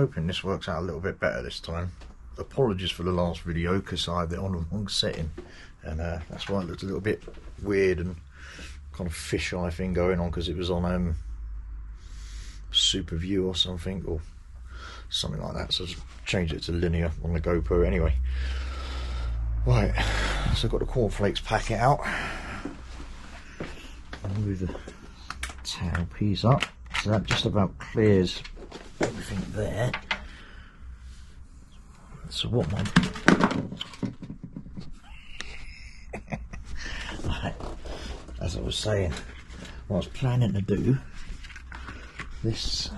hoping this works out a little bit better this time. Apologies for the last video because I had it on the wrong setting, and that's why it looked a little bit weird and kind of fisheye thing going on, because it was on super view or something like that. So I just changed it to linear on the GoPro anyway. Right, so I've got the cornflakes packet out. I'll move the tail piece up, so that just about clears everything there. So what right, as I was saying, what I was planning to do, this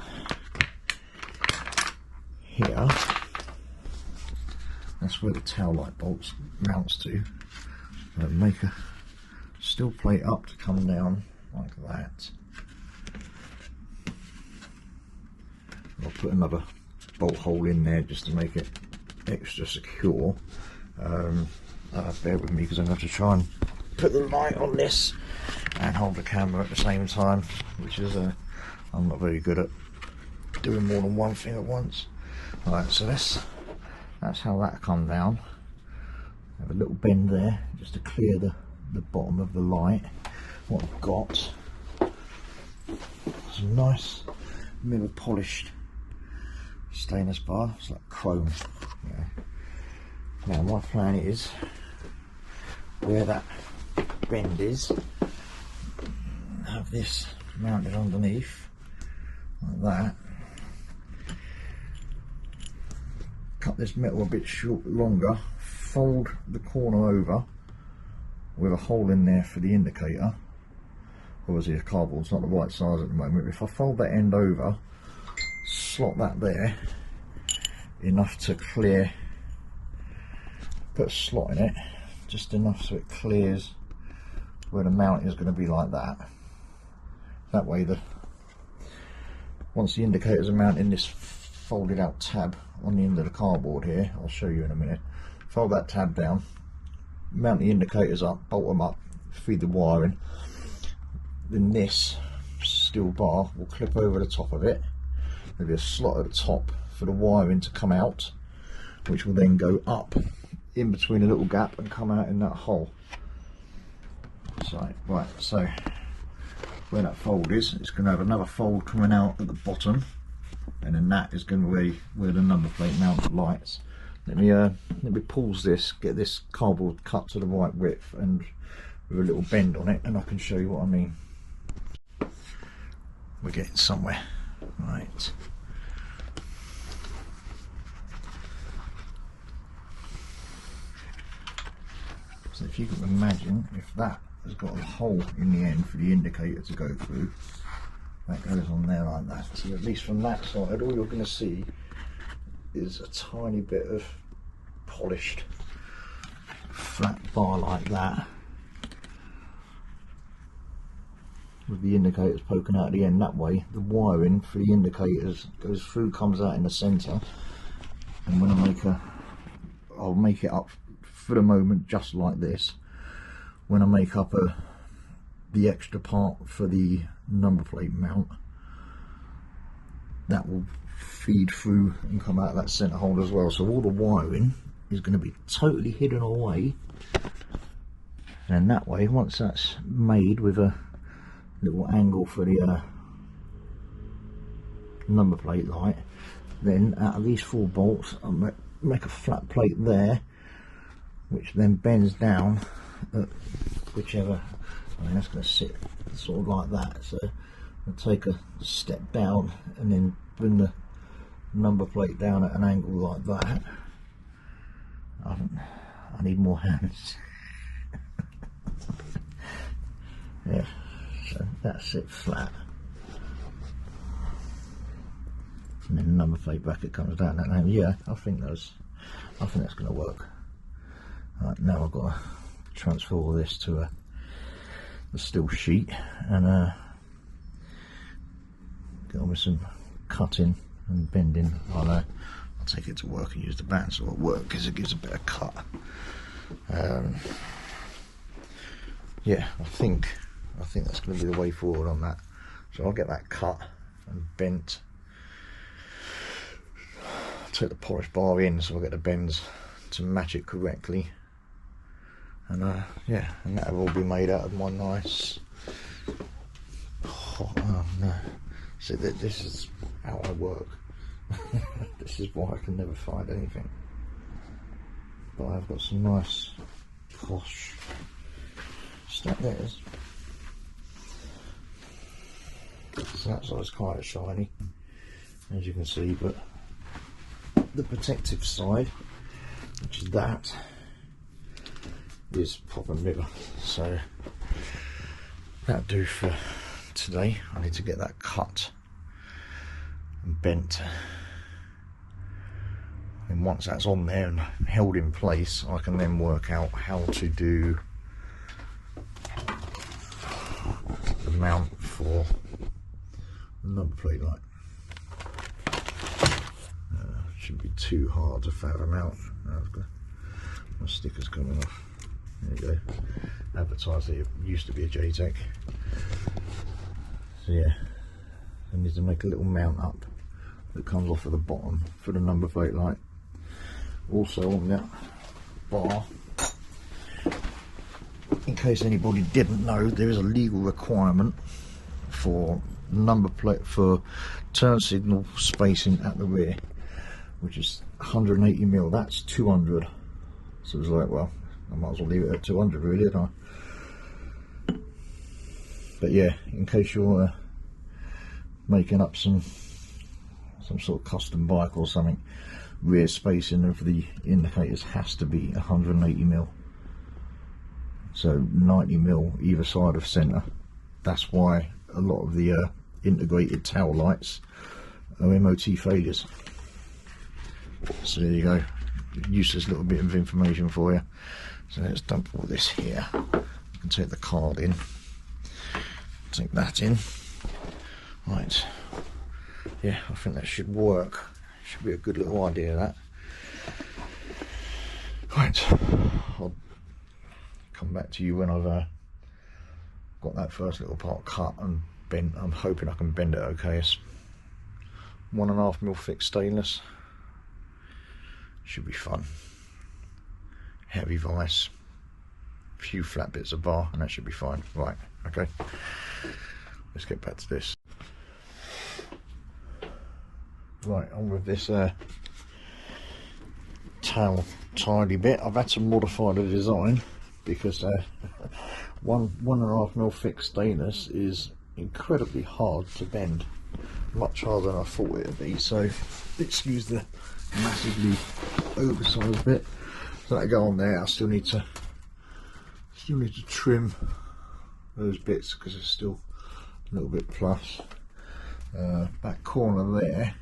here, that's where the tail light bolts mounts to. Make a steel plate up to come down like that. I'll put another bolt hole in there just to make it extra secure. Bear with me because I'm going to have to try and put the light on this and hold the camera at the same time, which is I'm not very good at doing more than one thing at once. Alright, so that's how that come down. Have a little bend there just to clear the bottom of the light. What I've got, some nice mirror polished stainless bar. It's like chrome. Yeah. Now my plan is, where that bend is, have this mounted underneath like that. Cut this metal a bit longer, fold the corner over with a hole in there for the indicator. Obviously the cardboard's not the right size at the moment. If I fold that end over, slot that there, enough to clear, put a slot in it, just enough so it clears where the mount is going to be like that. That way, once the indicators are mounted in this folded out tab on the end of the cardboard here, I'll show you in a minute, fold that tab down, mount the indicators up, bolt them up, feed the wiring, then this steel bar will clip over the top of it. There'll be a slot at the top for the wiring to come out, which will then go up in between a little gap and come out in that hole. So, right, so where that fold is, it's going to have another fold coming out at the bottom, and then that is going to be where the number plate mounted lights. Let me pause this, get this cardboard cut to the right width and with a little bend on it, and I can show you what I mean. We're getting somewhere. Right. So if you can imagine, if that has got a hole in the end for the indicator to go through, that goes on there like that. So at least from that side, all you're going to see is a tiny bit of polished flat bar like that, with the indicators poking out at the end. That way the wiring for the indicators goes through, comes out in the centre, and when I'll make it up for the moment just like this. When I make up the extra part for the number plate mount, that will feed through and come out of that centre hole as well. So all the wiring is going to be totally hidden away, and that way, once that's made with a little angle for the number plate light, then out of these 4 bolts I'll make a flat plate there, which then bends down at whichever, that's going to sit sort of like that. So I'll take a step down and then bring the number plate down at an angle like that. I need more hands. Yeah, so that's it flat, and then the number plate bracket comes down that name. Yeah, I think that's going to work. Right, now I've got to transfer all this to a steel sheet and get on with some cutting and bending. I'll take it to work and use the bandsaw at work because it gives a better cut. Yeah, I think that's going to be the way forward on that. So I'll get that cut and bent take the polish bar in so I get the bends to match it correctly, and yeah, and that'll all be made out of my nice oh no, see this is how I work. This is why I can never find anything, but I've got some nice posh stuff there. So that side's quite shiny, as you can see, but the protective side, which is that, is proper mirror. So that'll do for today. I need to get that cut and bent, and once that's on there and held in place, I can then work out how to do the mount for the number plate light. Shouldn't be too hard to fathom out. My sticker's coming off. There you go. Advertised that it used to be a JTEC. So yeah, I need to make a little mount up that comes off at the bottom for the number plate light. Also on that bar, in case anybody didn't know, there is a legal requirement for number plate for turn signal spacing at the rear, which is 180mm. That's 200. So it's like, well, I might as well leave it at 200 really, don't I? But yeah, in case you're making up some sort of custom bike or something, rear spacing of the indicators has to be 180mm. So 90mm either side of centre. That's why a lot of the integrated tail lights are MOT failures. So there you go, useless little bit of information for you. So let's dump all this here. You can take the card in, take that in. Right, yeah, I think that should work. Should be a good little idea, that. Right, I'll come back to you when I've got that first little part cut and bent. I'm hoping I can bend it okay. It's 1.5mm thick stainless. Should be fun. Heavy vice, a few flat bits of bar, and that should be fine. Right, okay, let's get back to this. Right, on with this tail tidy bit. I've had to modify the design because 1.5mm thick stainless is incredibly hard to bend, much harder than I thought it would be. So excuse the massively oversized bit. So that go on there. I still need to trim those bits because it's still a little bit plus. That corner there,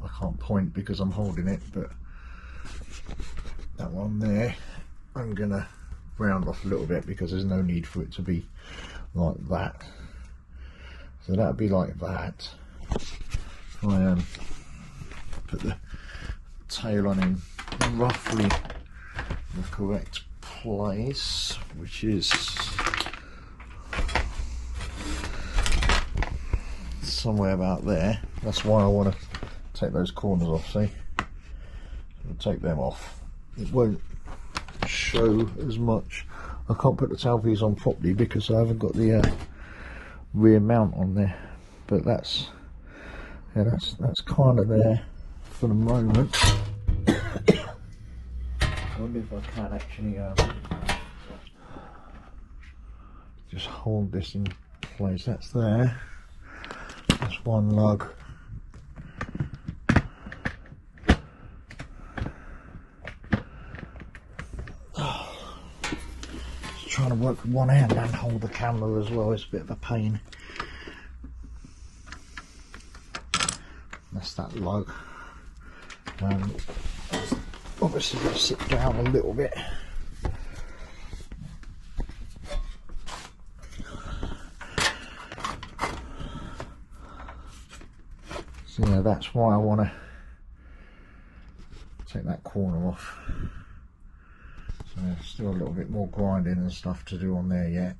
I can't point because I'm holding it, but that one there, I'm gonna round off a little bit because there's no need for it to be like that. So that'd be like that. I put the tail on in roughly the correct place, which is somewhere about there. That's why I want to take those corners off. See, I'll take them off. It won't show as much. I can't put the tail piece on properly because I haven't got the rear mount on there, but that's kind of there for the moment. I wonder if I can actually just hold this in place. That's there. That's one lug. Just trying to work with one hand and hold the camera as well. It's a bit of a pain. That's that lug. Obviously going to sit down a little bit. So yeah, that's why I want to take that corner off. So there's still a little bit more grinding and stuff to do on there yet.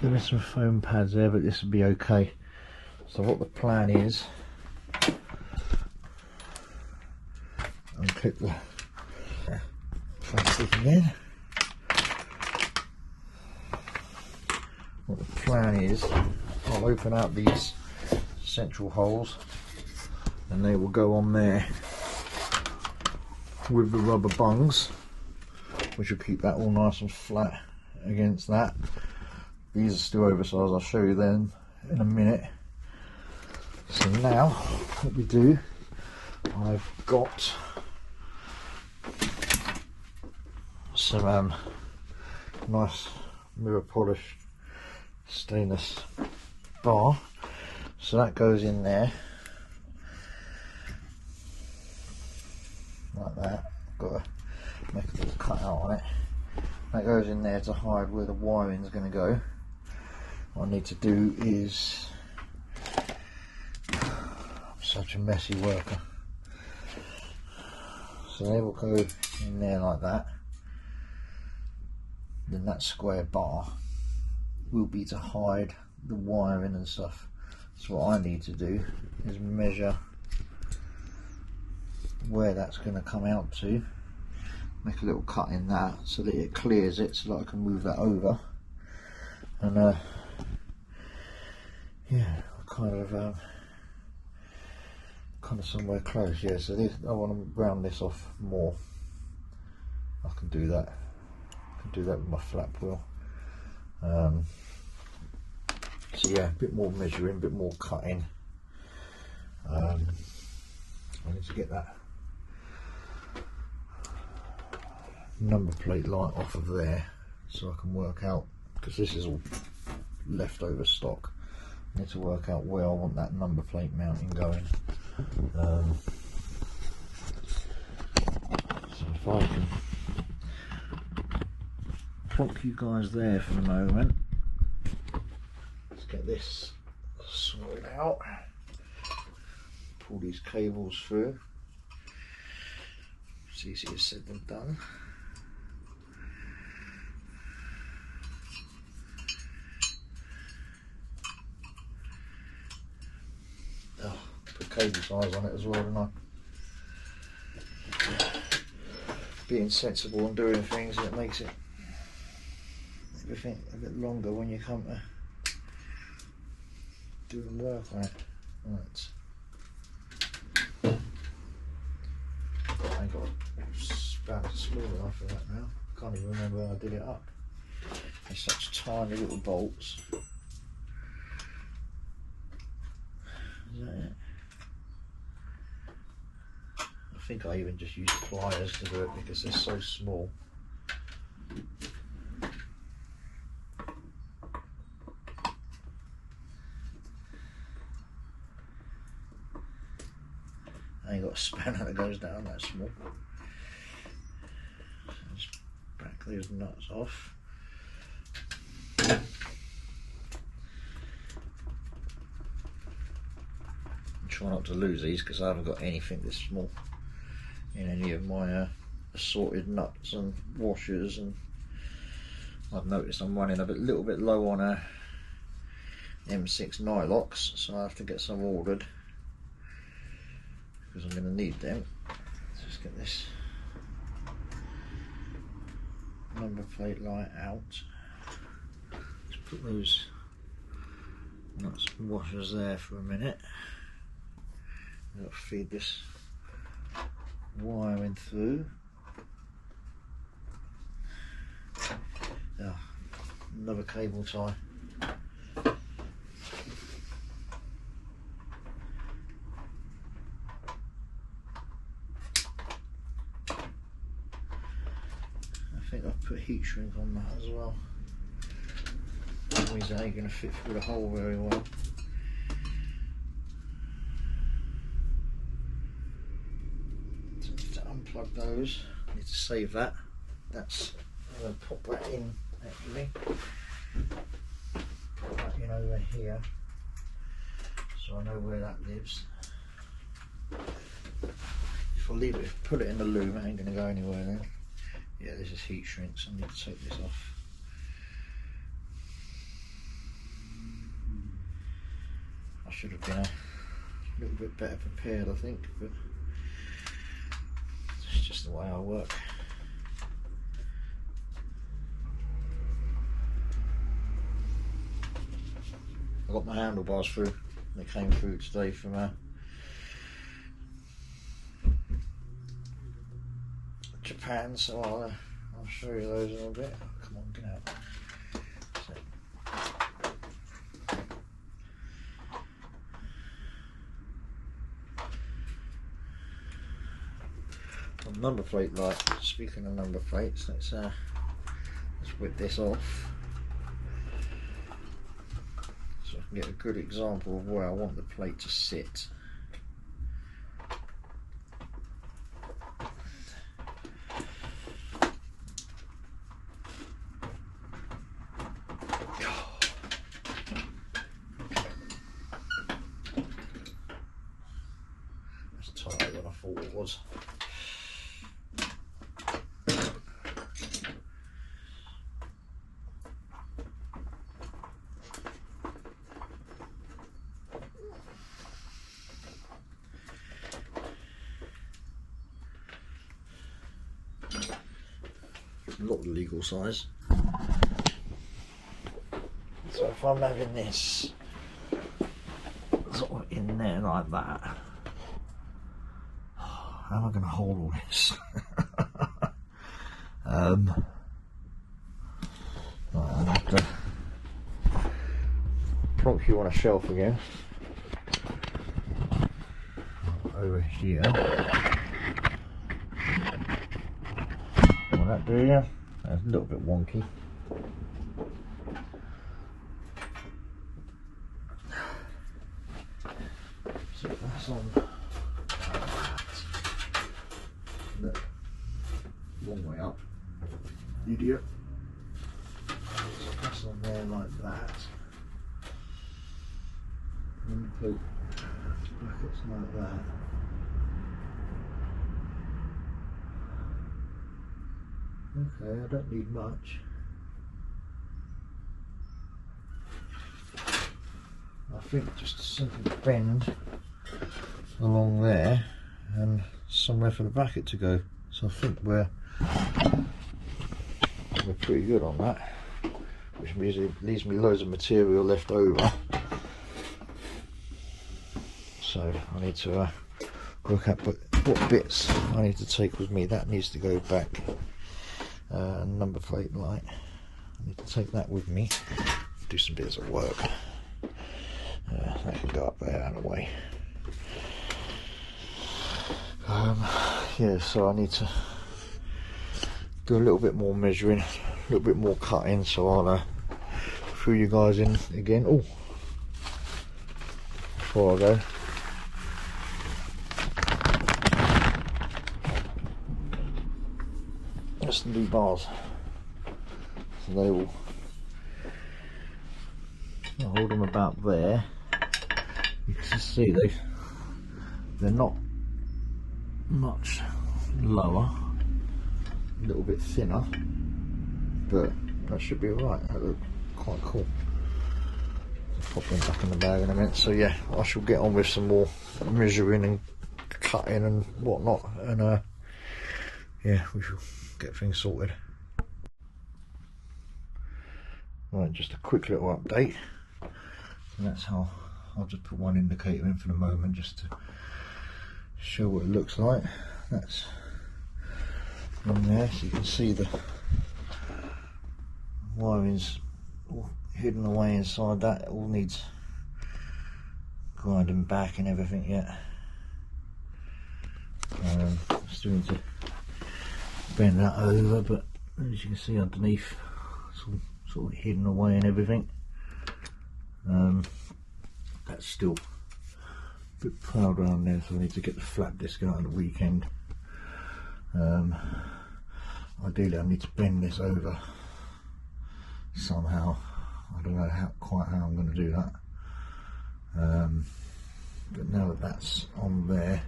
There is some foam pads there, but this will be okay. So what the plan is, unclip the plastic again. What the plan is, I'll open out these central holes and they will go on there with the rubber bungs, which will keep that all nice and flat against that. These are still oversized, I'll show you them in a minute. So now what we do, I've got some nice mirror polished stainless bar, so that goes in there like that. I've got to make a little cut out on it. That goes in there to hide where the wiring is going to go. What I need to do is, I'm such a messy worker, so they will go in there like that. Then that square bar will be to hide the wiring and stuff. So what I need to do is measure where that's going to come out to, make a little cut in that so that it clears it, so that I can move that over. And yeah, kind of somewhere close. Yeah, so this, I want to round this off more. I can do that. I can do that with my flap wheel. So yeah, a bit more measuring, a bit more cutting. I need to get that number plate light off of there so I can work out, because this is all leftover stock, I need to work out where I want that number plate mounting going. So if I can plonk you guys there for the moment, let's get this sorted out, pull these cables through. It's easier said than done. Oh, put cable size on it as well, didn't I? Being sensible and doing things, it makes it everything a bit longer when you come to doing work on it. Right. I ain't got about small enough for that now. Can't even remember how I did it up. There's such tiny little bolts. Is that it? I think I even just use pliers to do it because they're so small. I ain't got a spanner that goes down that small. So just back those nuts off. Try not to lose these because I haven't got anything this small in any of my assorted nuts and washers, and I've noticed I'm running a little bit low on M6 nylocks, so I have to get some ordered because I'm going to need them. Let's just get this number plate light out. Let's put those nuts and washers there for a minute. I'll feed this wiring through. Oh, another cable tie. I think I've put heat shrink on that as well. That means it ain't going to fit through the hole very well. Unplug those. I need to save that. That's, I'm going to pop that in actually. Put that in over here so I know where that lives. If I leave it, put it in the loom, it ain't going to go anywhere then. Yeah, this is heat shrink, so I need to take this off. I should have been a little bit better prepared, I think, but just the way I work. I got my handlebars through. They came through today from Japan, so I'll show you those in a bit. Oh, come on, get out. Number plate light. Speaking of number plates, let's whip this off so I can get a good example of where I want the plate to sit. That's tighter than I thought it was. Not the legal size. So if I'm having this sort of in there like that, how am I going to hold all this? Right, I'll have to plonk you on a shelf again over here. That do you? That's a little bit wonky. So that's on that. Long way up, idiot. So that's on there like that. And put brackets like that. Okay, I don't need much. I think just a simple bend along there and somewhere for the bracket to go. So I think we're pretty good on that, which means it leaves me loads of material left over. So I need to work out what bits I need to take with me. That needs to go back. Number plate light. I need to take that with me. Do some bits of work. That can go up there and away. Yeah, so I need to do a little bit more measuring, a little bit more cutting. So I'll fill you guys in again. Oh, before I go. Just the new bars, so they will hold them about there. You can see they're not much lower, a little bit thinner, but that should be alright. That looks quite cool. I'll pop them back in the bag in a minute. So yeah, I shall get on with some more measuring and cutting and whatnot, and yeah, we shall get things sorted. Right, just a quick little update. And that's how I'll just put one indicator in for the moment just to show what it looks like. That's on there, so you can see the wiring's all hidden away inside that. It all needs grinding back and everything yet. Still need to bend that over, but as you can see underneath it's all sort of hidden away and everything. That's still a bit proud around there, so I need to get the flat disc out on the weekend. Ideally I need to bend this over somehow. I don't know quite how I'm going to do that, but now that that's on there,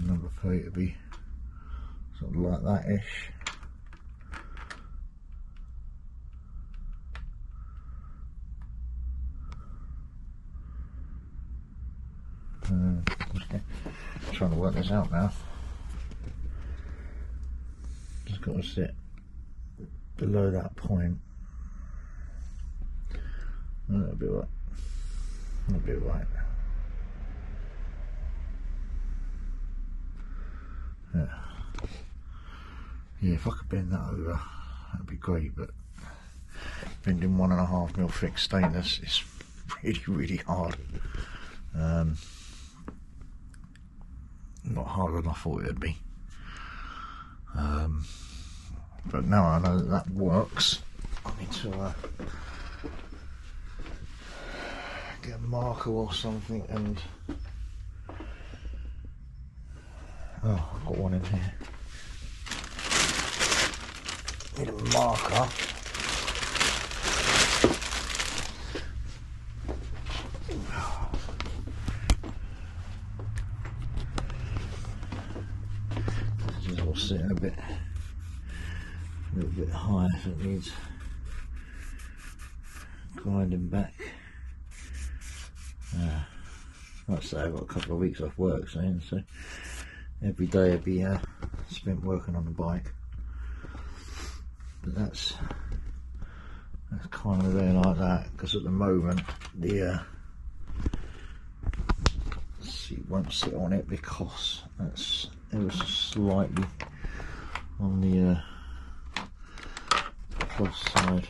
number plate will be sort of like that ish. trying to work this out now. Just got to sit below that point. That'll be right. That'll be right. Yeah. Yeah, if I could bend that over, that'd be great, but bending 1.5mm thick stainless is really, really hard. Not harder than I thought it'd be. But now I know that that works, I need to get a marker or something and... Oh, I've got one in here. Need a marker. This is all sitting a little bit higher, so it needs grinding back. Like I say, I've got a couple of weeks off work soon, so every day I'd be spent working on the bike. But that's kind of there like that, because at the moment the seat won't sit on it because that's ever so slightly on the plus side.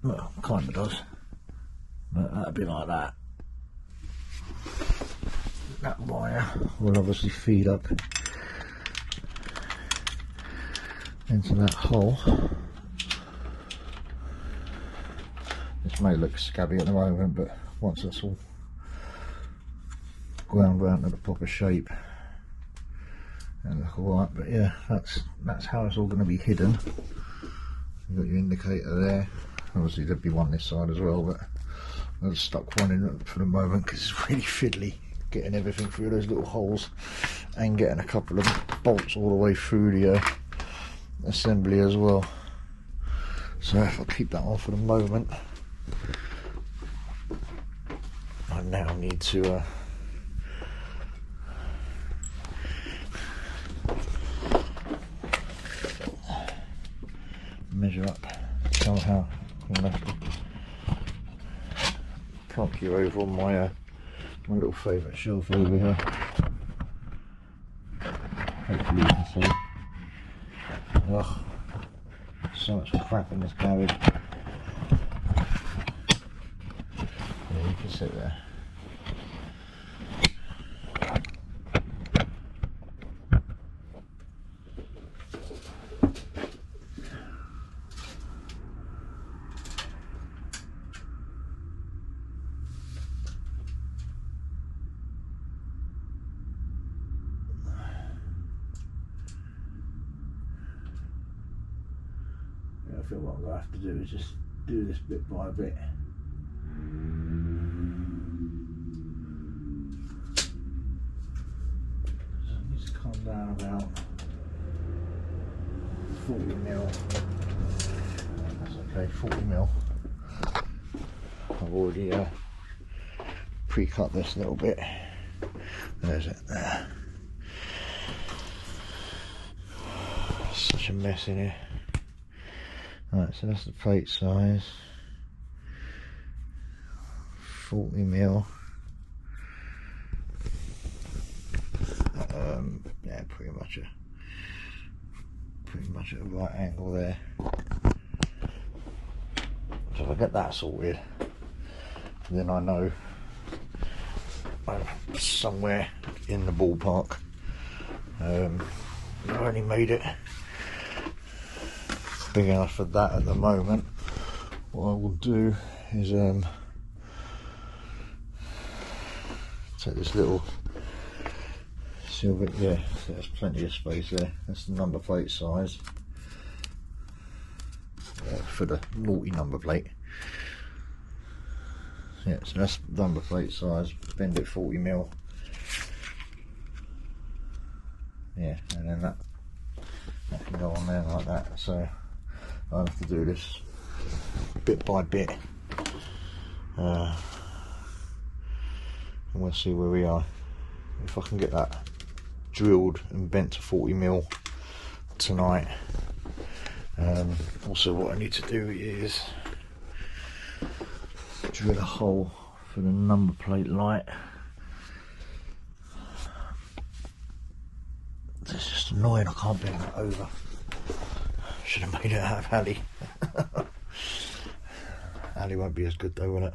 Well, kind of does, but that'd be like that. That wire will obviously feed up into that hole. This may look scabby at the moment, but once it's all ground round to the proper shape, it'll look alright. But yeah, that's how it's all going to be hidden. You've got your indicator there. Obviously there'd be one this side as well, but I've stuck one in for the moment because it's really fiddly getting everything through those little holes and getting a couple of bolts all the way through the assembly as well. So if I keep that on for the moment, I now need to measure up somehow. I'm going to have to plonk you over on my my little favourite shelf over here. Hopefully you can see. Ugh, so much crap in this garage. Yeah, you can sit there. I feel what I'm going to have to do is just do this bit by bit. So it needs to come down about 40mm. That's okay, 40mm. I've already pre-cut this little bit. There's it there. Such a mess in here. Right, so that's the plate size, 40mm. Yeah, pretty much at the right angle there. So if I get that sorted, then I know I'm somewhere in the ballpark. I only made it big enough for that at the moment. What I will do is take this little silver, yeah, so there's plenty of space there. That's the number plate size for the naughty number plate. Yeah, so that's number plate size, bend it 40mm. Yeah, and then that can go on there like that. So I'll have to do this bit by bit, and we'll see where we are. If I can get that drilled and bent to 40mm tonight. Also what I need to do is drill a hole for the number plate light. It's just annoying I can't bend that over. Should have made it out of alley. Alley won't be as good though, will it?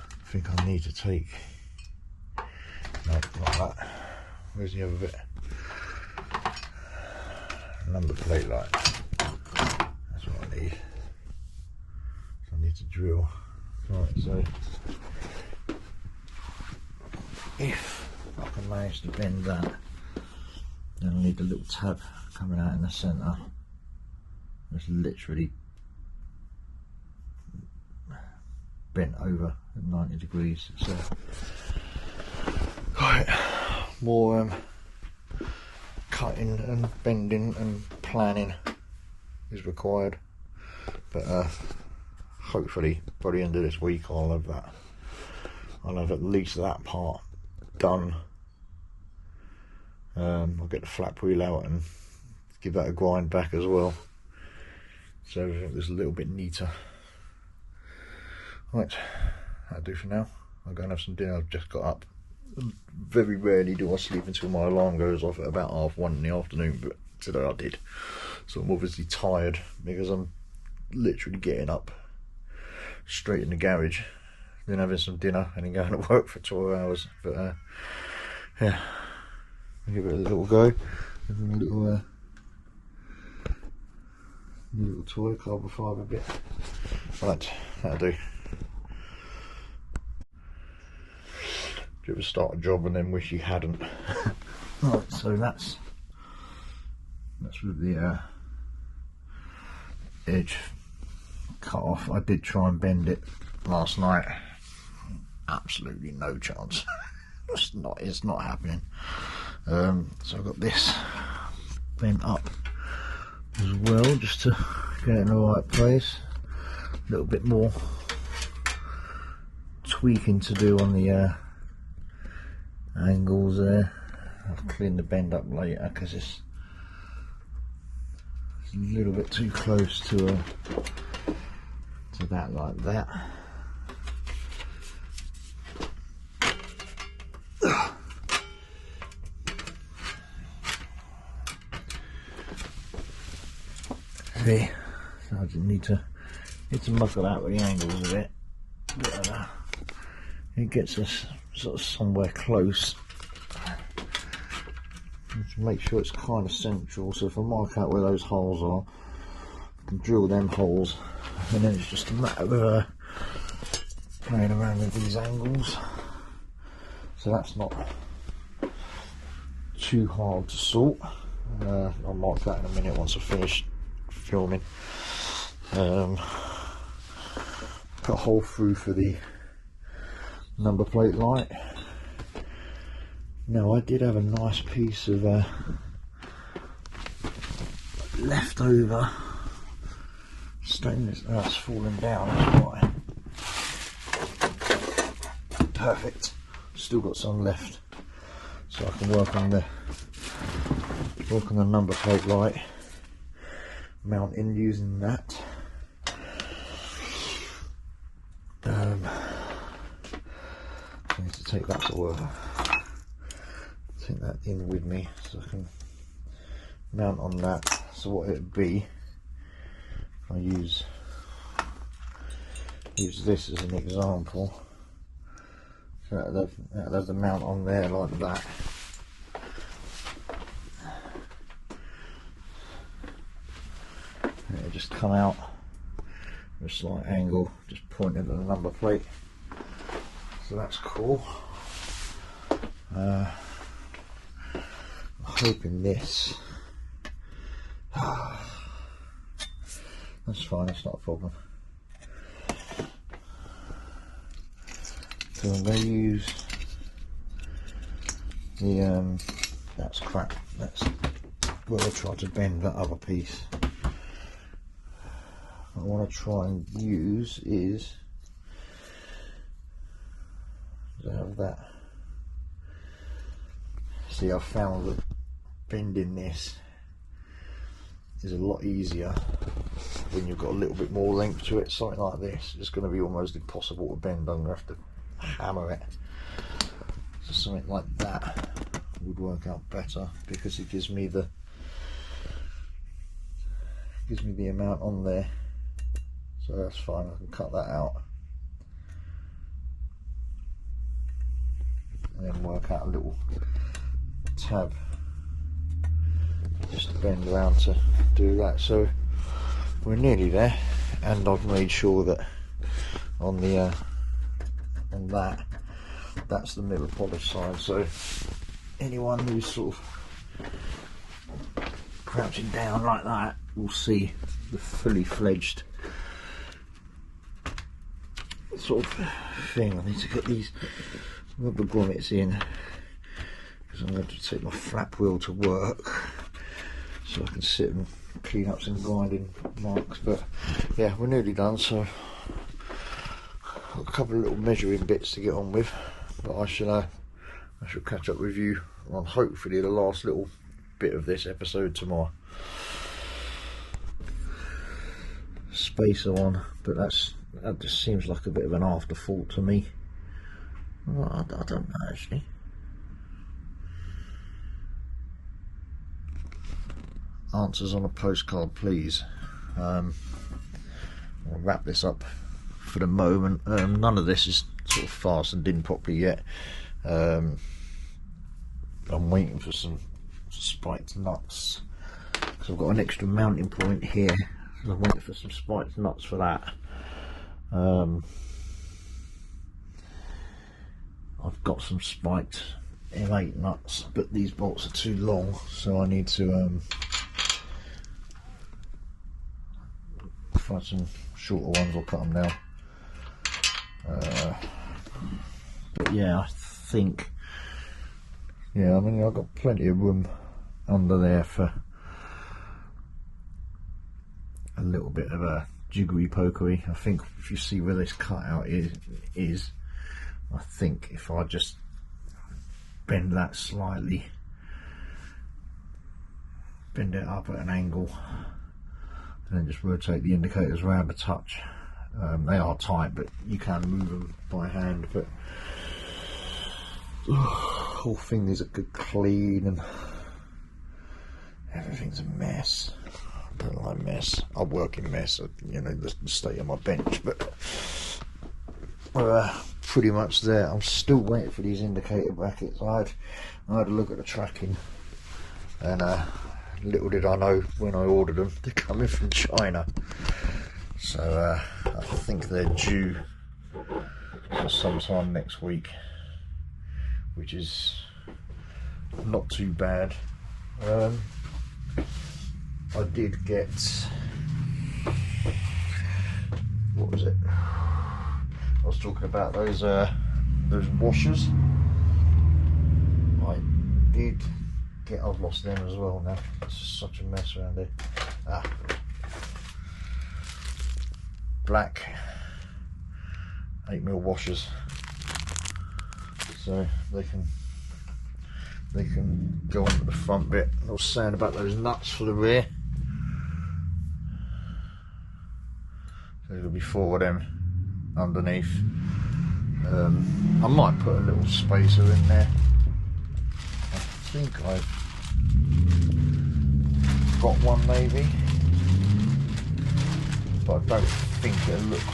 I think I need to take, no, not that. Where's the other bit? Number plate light. That's what I need. So I need to drill. Right, so if I can manage to bend that, then I need a little tab coming out in the centre. It's literally bent over at 90 degrees. So, right, more cutting and bending and planning is required, but hopefully by the end of this week I'll have that. I'll have at least that part done. I'll get the flap wheel out and give that a grind back as well, so everything was a little bit neater. Right, that'll do for now. I'll go and have some dinner. I've just got up. Very rarely do I sleep until my alarm goes off at about 1:30 in the afternoon, but today I did. So I'm obviously tired because I'm literally getting up straight in the garage, then having some dinner and then going to work for 12 hours. But yeah, I'll give it a little go. And a little toy, carbon fibre bit. Right, that'll do. Do you ever start a job and then wish you hadn't? Right, so that's with the edge cut off. I did try and bend it last night. Absolutely no chance. It's not happening. So I've got this bent up as well, just to get it in the right place. A little bit more tweaking to do on the angles there. I'll clean the bend up later because it's a little bit too close to that, like that. See, so I just need to muckle out with the angles of it. But, it gets us sort of somewhere close. To make sure it's kind of central, so if I mark out where those holes are, I can drill them holes, and then it's just a matter of playing around with these angles. So that's not too hard to sort. I'll mark that in a minute once I've finished filming. Put a hole through for the number plate light. Now I did have a nice piece of leftover stainless. That's fallen down. That's why. Perfect. Still got some left, so I can work on the number plate light, mounting using that. I need to take that to work. Take that in with me so I can mount on that. So what it would be, if I use this as an example, so that'll have the mount on there like that. And it'll just come out at a slight angle, just pointing at the number plate. So that's cool. I'm hoping this. That's fine, it's not a problem. So I'm going to use the that's crap. That's where I try to bend that other piece. What I want to try and use is to have that. See, I've found that bending this is a lot easier when you've got a little bit more length to it. Something like this, it's going to be almost impossible to bend. I'm going to have to hammer it. So something like that would work out better, because it gives me the amount on there. So that's fine, I can cut that out and then work out a little tab just to bend around to do that. So we're nearly there, and I've made sure that on the on that's the mirror polish side, so anyone who's sort of crouching down like that will see the fully fledged sort of thing. I need to get these rubber grommets in, because I'm going to take my flap wheel to work so I can sit and clean up some grinding marks. But yeah, we're nearly done, so got a couple of little measuring bits to get on with, but I shall catch up with you on hopefully the last little bit of this episode tomorrow. Spacer on, but that just seems like a bit of an afterthought to me. Well, I don't know actually. Answers on a postcard, please. I'll wrap this up for the moment. None of this is sort of fastened in properly yet. I'm waiting for some spiked nuts, because I've got an extra mounting point here. I'm waiting for some spiked nuts for that. I've got some spiked M8 nuts, but these bolts are too long, so I need to find some shorter ones or cut them down. But yeah, I think, yeah, I mean, I've got plenty of room under there for a little bit of a jiggery pokery. I think if you see where this cutout is, I think if I just bend that slightly, bend it up at an angle, and then just rotate the indicators around a touch. They are tight, but you can move them by hand. But whole thing is a good clean, and everything's a mess. I don't like mess. I work in mess, you know, the state of my bench, but we're pretty much there. I'm still waiting for these indicator brackets. I had a look at the tracking, and little did I know when I ordered them, they're coming from China. So I think they're due for sometime next week, which is not too bad. I did get, what was it? I was talking about those washers. I did get, I've lost them as well now. It's just such a mess around here. Black 8mm washers, so they can go onto the front bit. I was saying about those nuts for the rear. So there'll be 4 of them underneath. I might put a little spacer in there. I think I've got one maybe, but I don't think it'll look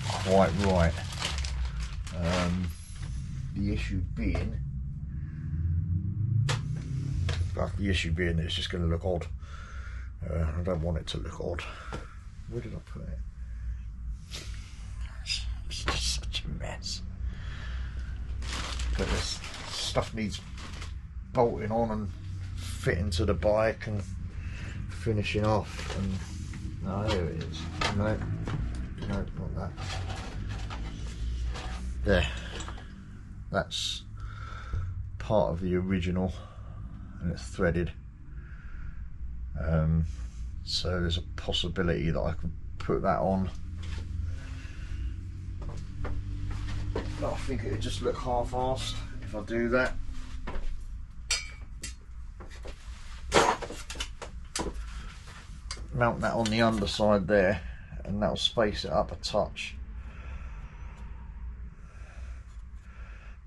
quite right. The issue being that it's just going to look odd. I don't want it to look odd. Where did I put it? It's just such a mess. But this stuff needs bolting on and fitting to the bike and finishing off. And no, here it is. No, not that. There. That's part of the original, and it's threaded. So there's a possibility that I could put that on. But I think it would just look half-assed if I do that. Mount that on the underside there, and that'll space it up a touch.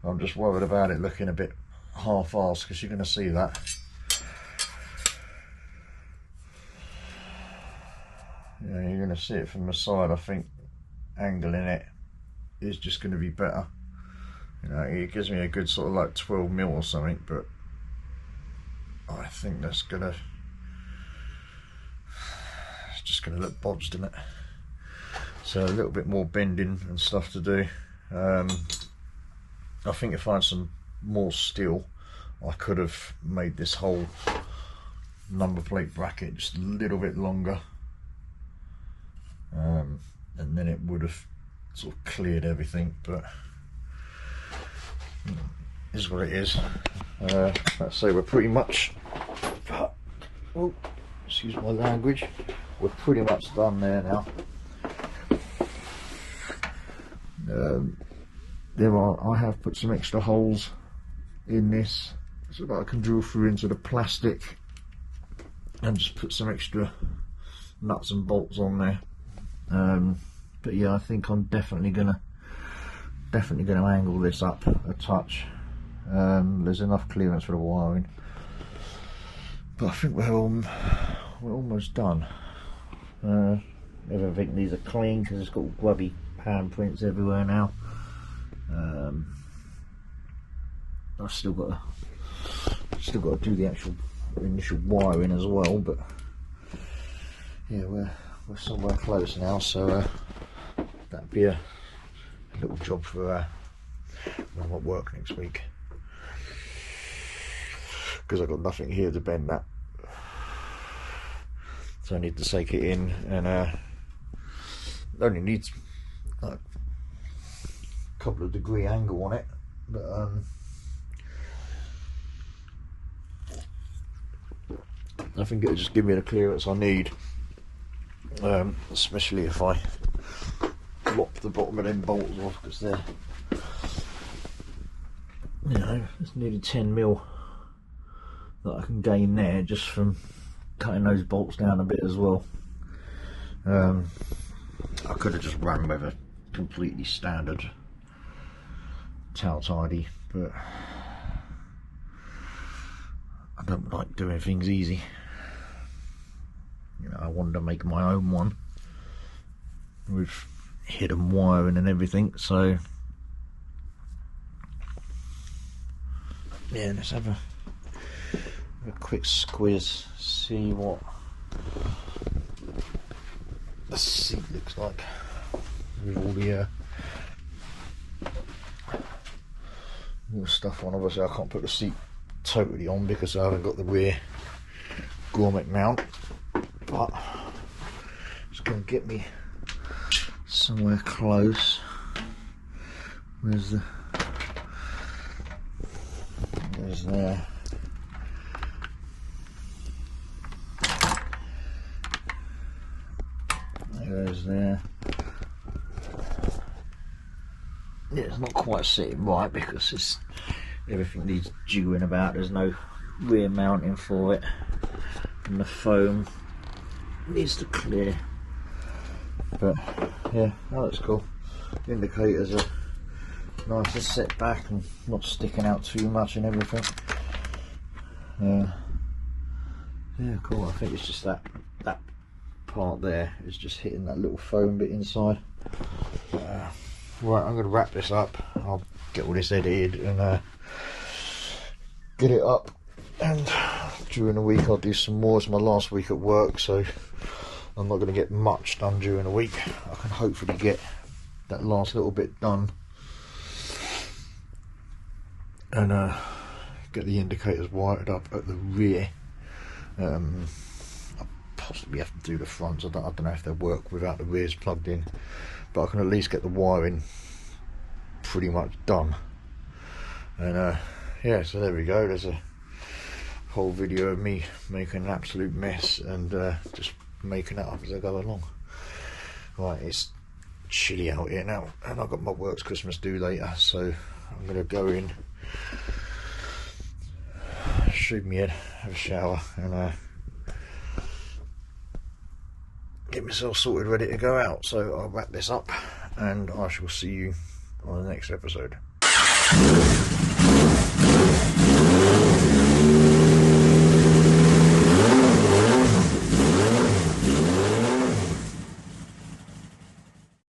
I'm just worried about it looking a bit half-assed, because you're going to see that. Yeah, you're going to see it from the side. I think angling it is just going to be better. You know, it gives me a good sort of like 12 mil or something, but I think that's gonna, it's just gonna look bodged, isn't it? So a little bit more bending and stuff to do. I think if I had some more steel, I could have made this whole number plate bracket just a little bit longer, and then it would have sort of cleared everything, but is what it is. Let's say we're pretty much, oh, excuse my language, we're pretty much done there now. I have put some extra holes in this so that I can drill through into the plastic and just put some extra nuts and bolts on there. But yeah, I think I'm definitely gonna angle this up a touch. There's enough clearance for the wiring, but I think we're almost done. Everything needs a clean because it's got grubby handprints everywhere now. I've still got to do the actual initial wiring as well, but yeah, we're somewhere close now, so that'd be a little job for when I'm at work next week, because I've got nothing here to bend that, so I need to take it in, and it only needs like a couple of degree angle on it, but I think it'll just give me the clearance I need, especially if I lop the bottom of them bolts off, because they're, you know, it's nearly 10 mil that I can gain there just from cutting those bolts down a bit as well. I could have just run with a completely standard towel tidy, but I don't like doing things easy. You know, I wanted to make my own one with hidden wiring and everything, so yeah, let's have a quick squiz, see what the seat looks like with all the stuff on. Obviously I can't put the seat totally on because I haven't got the rear grommet mount, but it's going to get me somewhere close. There's there. There's there. Yeah, it's not quite sitting right because everything needs jiggling about. There's no rear mounting for it, and the foam needs to clear. But yeah, that looks cool. The indicators are nice and set back and not sticking out too much and everything. Yeah, cool. I think it's just that part there is just hitting that little foam bit inside. Right, I'm going to wrap this up. I'll get all this edited and get it up, and during the week I'll do some more. It's my last week at work, so I'm not going to get much done during the week. I can hopefully get that last little bit done and get the indicators wired up at the rear. I'll possibly have to do the fronts. I don't know if they'll work without the rears plugged in, but I can at least get the wiring pretty much done. And yeah, so there we go. There's a whole video of me making an absolute mess and just making it up as I go along. Right, it's chilly out here now, and I've got my works Christmas due later, so I'm going to go in, shave my head, have a shower, and get myself sorted, ready to go out. So I'll wrap this up, and I shall see you on the next episode.